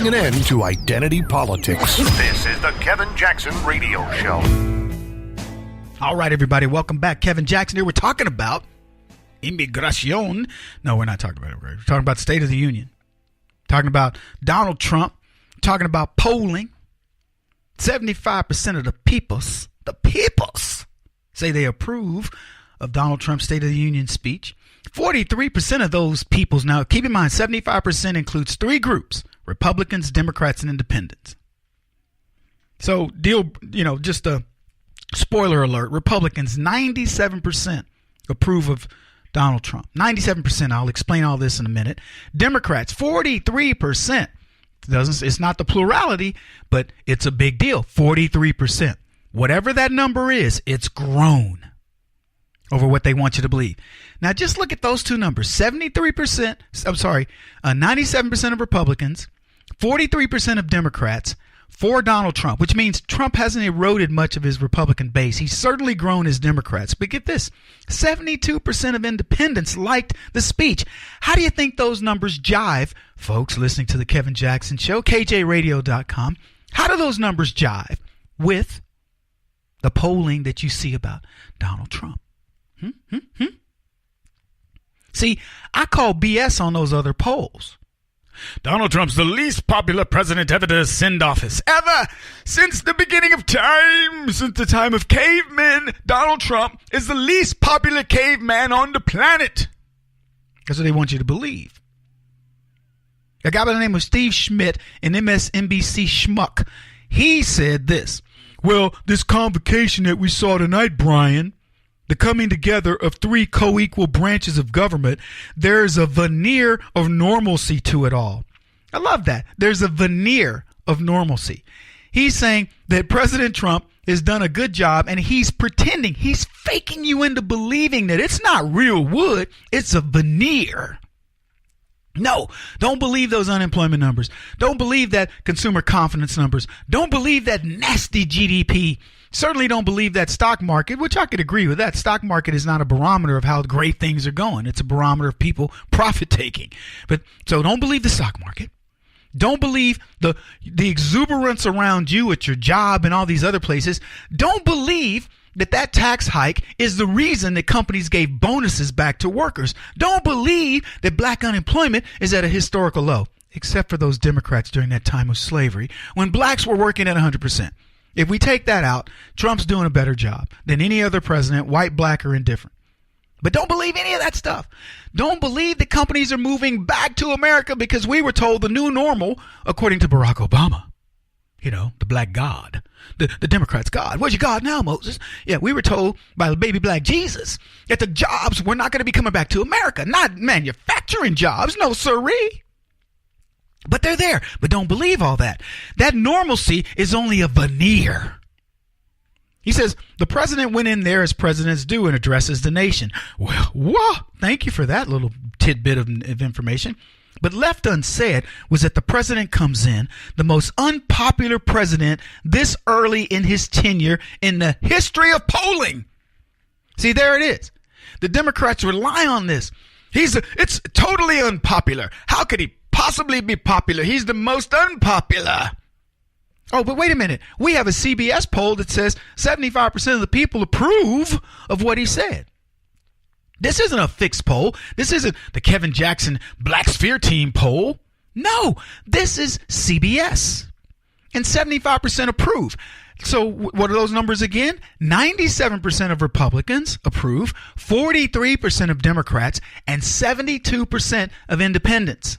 putting an end to identity politics. This is the Kevin Jackson Radio Show. All right, everybody, welcome back. Kevin Jackson here. We're talking about immigration. No, we're not talking about it. We're talking about the State of the Union. Talking about Donald Trump. Talking about polling. 75% of the peoples say they approve of Donald Trump's State of the Union speech. 43% of those peoples, now keep in mind, 75% includes three groups: Republicans, Democrats, and Independents. So just a spoiler alert, Republicans, 97% approve of Donald Trump. 97%. I'll explain all this in a minute. Democrats, 43%. It's not the plurality, but it's a big deal. 43%. Whatever that number is, it's grown over what they want you to believe. Now, just look at those two numbers. 97% of Republicans, 43% of Democrats for Donald Trump, which means Trump hasn't eroded much of his Republican base. He's certainly grown his Democrats. But get this, 72% of independents liked the speech. How do you think those numbers jive? Folks listening to the Kevin Jackson Show, KJRadio.com. How do those numbers jive with the polling that you see about Donald Trump? See, I call BS on those other polls. Donald Trump's the least popular president ever to ascend office. Ever! Since the beginning of time, since the time of cavemen, Donald Trump is the least popular caveman on the planet. That's what they want you to believe. A guy by the name of Steve Schmidt, an MSNBC schmuck, he said this: well, this convocation that we saw tonight, Brian, the coming together of three co-equal branches of government, there's a veneer of normalcy to it all. I love that. There's a veneer of normalcy. He's saying that President Trump has done a good job, and he's pretending, he's faking you into believing that it's not real wood, it's a veneer. No, don't believe those unemployment numbers. Don't believe that consumer confidence numbers. Don't believe that nasty GDP. Certainly don't believe that stock market, which I could agree with. That stock market is not a barometer of how great things are going. It's a barometer of people profit taking. But so don't believe the stock market. Don't believe the exuberance around you at your job and all these other places. Don't believe that tax hike is the reason that companies gave bonuses back to workers. Don't believe that black unemployment is at a historical low, except for those Democrats during that time of slavery when blacks were working at 100%. If we take that out, Trump's doing a better job than any other president, white, black, or indifferent. But don't believe any of that stuff. Don't believe that companies are moving back to America because we were told the new normal, according to Barack Obama, the black God, the Democrats' God. Where's your God now, Moses? Yeah, we were told by the baby black Jesus that the jobs were not going to be coming back to America, not manufacturing jobs. No, sirree. But they're there. But don't believe all that. That normalcy is only a veneer. He says the president went in there as presidents do and addresses the nation. Well, thank you for that little tidbit of information. But left unsaid was that the president comes in, the most unpopular president this early in his tenure in the history of polling. See, there it is. The Democrats rely on this. It's totally unpopular. How could he possibly be popular? He's the most unpopular. Oh, but wait a minute. We have a CBS poll that says 75% of the people approve of what he said. This isn't a fixed poll. This isn't the Kevin Jackson Black Sphere Team poll. No, this is CBS. And 75% approve. So what are those numbers again? 97% of Republicans approve, 43% of Democrats, and 72% of independents.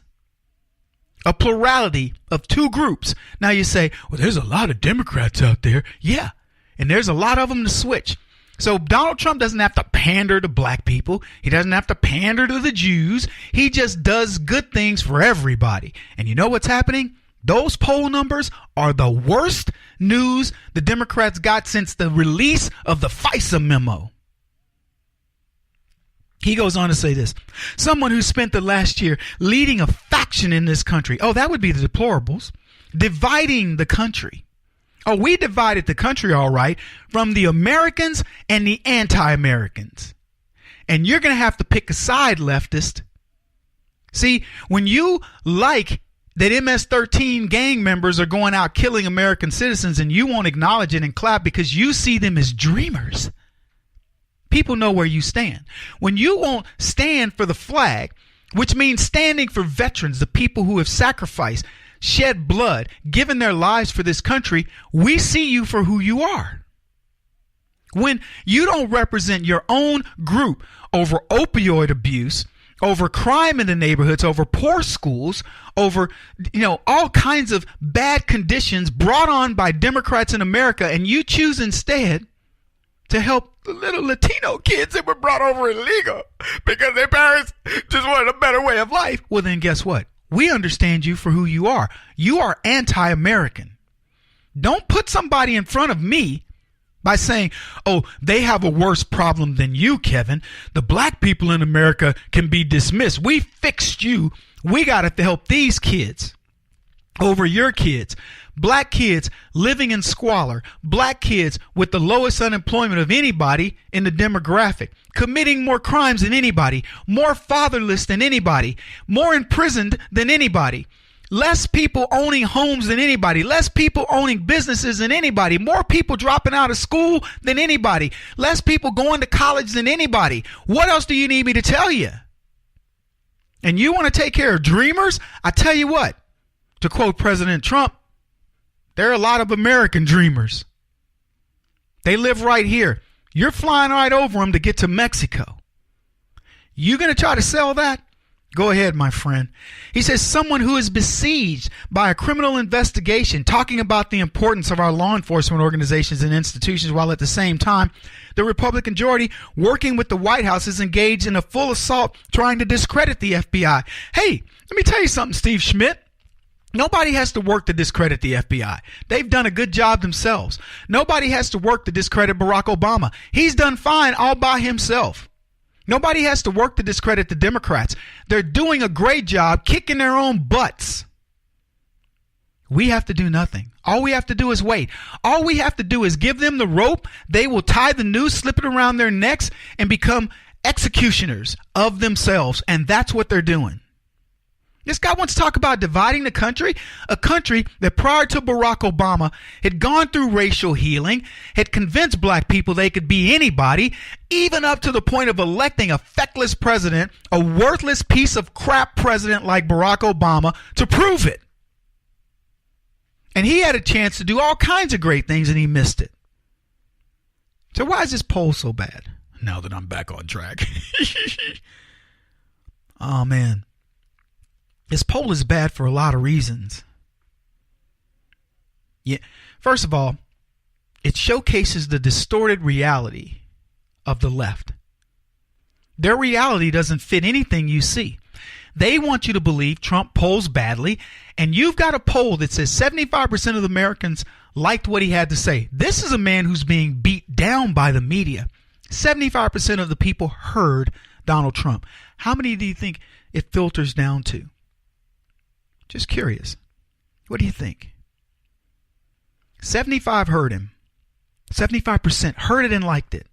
A plurality of two groups. Now you say, well, there's a lot of Democrats out there. Yeah, and there's a lot of them to switch. So Donald Trump doesn't have to pander to black people. He doesn't have to pander to the Jews. He just does good things for everybody. And you know what's happening? Those poll numbers are the worst news the Democrats got since the release of the FISA memo. He goes on to say this: someone who spent the last year leading a faction in this country. Oh, that would be the deplorables. Dividing the country. Oh, we divided the country, all right, from the Americans and the anti-Americans. And you're going to have to pick a side, leftist. See, when you like that MS-13 gang members are going out killing American citizens, and you won't acknowledge it and clap because you see them as dreamers. People know where you stand. When you won't stand for the flag, which means standing for veterans, the people who have sacrificed, shed blood, given their lives for this country, we see you for who you are. When you don't represent your own group over opioid abuse, over crime in the neighborhoods, over poor schools, over, all kinds of bad conditions brought on by Democrats in America, and you choose instead to help the little Latino kids that were brought over illegal because their parents just wanted a better way of life, well, then guess what? We understand you for who you are. You are anti-American. Don't put somebody in front of me by saying, oh, they have a worse problem than you, Kevin. The black people in America can be dismissed. We fixed you. We got to help these kids over your kids. Black kids living in squalor. Black kids with the lowest unemployment of anybody in the demographic. Committing more crimes than anybody. More fatherless than anybody. More imprisoned than anybody. Less people owning homes than anybody. Less people owning businesses than anybody. More people dropping out of school than anybody. Less people going to college than anybody. What else do you need me to tell you? And you want to take care of dreamers? I tell you what, to quote President Trump, there are a lot of American dreamers. They live right here. You're flying right over them to get to Mexico. You going to try to sell that? Go ahead, my friend. He says someone who is besieged by a criminal investigation, talking about the importance of our law enforcement organizations and institutions, while at the same time, the Republican majority working with the White House is engaged in a full assault trying to discredit the FBI. Hey, let me tell you something, Steve Schmidt. Nobody has to work to discredit the FBI. They've done a good job themselves. Nobody has to work to discredit Barack Obama. He's done fine all by himself. Nobody has to work to discredit the Democrats. They're doing a great job kicking their own butts. We have to do nothing. All we have to do is wait. All we have to do is give them the rope. They will tie the noose, slip it around their necks, and become executioners of themselves. And that's what they're doing. This guy wants to talk about dividing the country, a country that prior to Barack Obama had gone through racial healing, had convinced black people they could be anybody, even up to the point of electing a feckless president, a worthless piece of crap president like Barack Obama, to prove it. And he had a chance to do all kinds of great things and he missed it. So why is this poll so bad? Now that I'm back on track. Oh, man. This poll is bad for a lot of reasons. Yeah. First of all, it showcases the distorted reality of the left. Their reality doesn't fit anything you see. They want you to believe Trump polls badly, and you've got a poll that says 75% of the Americans liked what he had to say. This is a man who's being beat down by the media. 75% of the people heard Donald Trump. How many do you think it filters down to? Just curious. What do you think? 75 heard him. 75% heard it and liked it.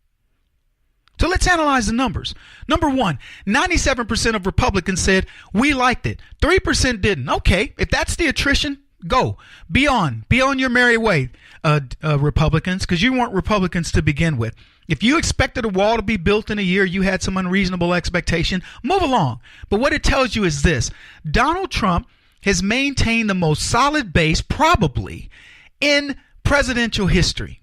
So let's analyze the numbers. Number one, 97% of Republicans said we liked it. 3% didn't. Okay, if that's the attrition, go. Be on your merry way, Republicans, because you weren't Republicans to begin with. If you expected a wall to be built in a year, you had some unreasonable expectation, move along. But what it tells you is this: Donald Trump has maintained the most solid base probably in presidential history.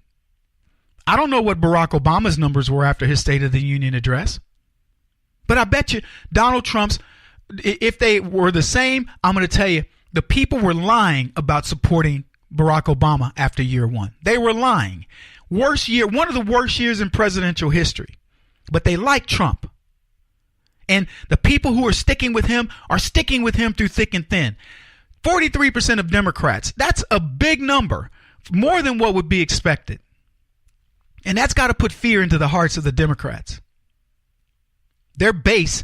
I don't know what Barack Obama's numbers were after his State of the Union address, but I bet you Donald Trump's, if they were the same, I'm going to tell you, the people were lying about supporting Barack Obama after year one. They were lying. Worst year, one of the worst years in presidential history, but they like Trump. And the people who are sticking with him are sticking with him through thick and thin. 43% of Democrats. That's a big number, more than what would be expected. And that's got to put fear into the hearts of the Democrats. Their base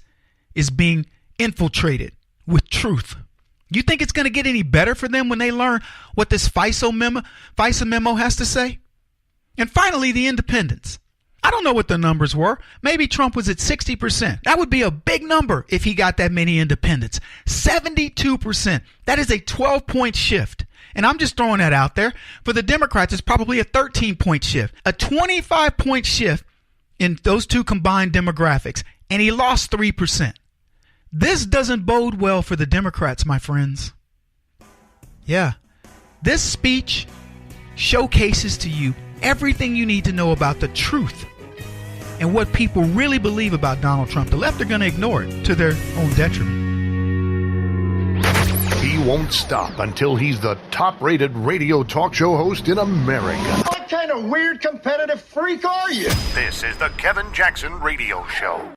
is being infiltrated with truth. You think it's going to get any better for them when they learn what this FISA memo has to say? And finally, the independents. I don't know what the numbers were. Maybe Trump was at 60%. That would be a big number if he got that many independents. 72%. That is a 12-point shift. And I'm just throwing that out there. For the Democrats, it's probably a 13-point shift. A 25-point shift in those two combined demographics. And he lost 3%. This doesn't bode well for the Democrats, my friends. Yeah. This speech showcases to you everything you need to know about the truth and what people really believe about Donald Trump. The left are going to ignore it to their own detriment. He won't stop until he's the top-rated radio talk show host in America. What kind of weird competitive freak are you? This is the Kevin Jackson Radio Show.